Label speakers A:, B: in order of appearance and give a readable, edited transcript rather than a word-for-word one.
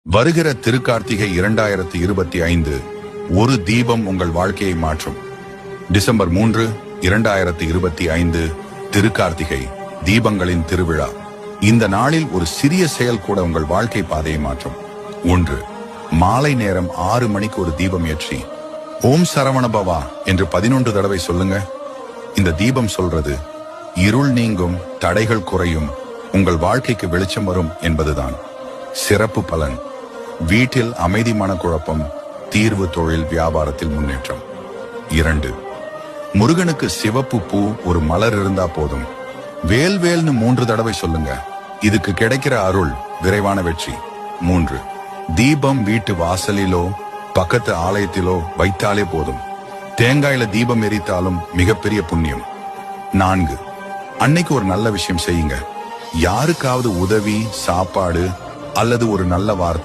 A: வருகிற திருக்கார்த்திகை 2025 ஒரு தீபம் உங்கள் வாழ்க்கையை மாற்றும். டிசம்பர் 3, 2025 திருக்கார்த்திகை தீபங்களின் திருவிழா. இந்த நாளில் ஒரு சிறிய செயல் கூட உங்கள் வாழ்க்கை பாதையை மாற்றும். 1. மாலை நேரம் 6 மணிக்கு ஒரு தீபம் ஏற்றி ஓம் சரவணபவா என்று 11 தடவை சொல்லுங்க. இந்த தீபம் சொல்றது இருள் நீங்கும், தடைகள் குறையும், உங்கள் வாழ்க்கைக்கு வெளிச்சம் வரும் என்பதுதான். சிறப்பு பலன்: வீட்டில் அமைதி, மனக்குழப்பம், தீர்வு, தொழில், வியாபாரத்தில் முன்னேற்றம். 2. முருகனுக்கு சிவப்பு பூ ஒரு மலர் இருந்தா போதும். வேல் வேல்னு 3 தடவை சொல்லுங்க. இதுக்கு கிடைக்கிற அருள் விரைவான வெற்றி. 3. தீபம் வீட்டு வாசலிலோ பக்கத்து ஆலயத்திலோ வைத்தாலே போதும். தேங்காயில தீபம் எரித்தாலும் மிகப்பெரிய புண்ணியம். 4. அன்னைக்கு ஒரு நல்ல விஷயம் செய்யுங்க. யாருக்காவது உதவி, சாப்பாடு அல்லது ஒரு நல்ல வார்த்தை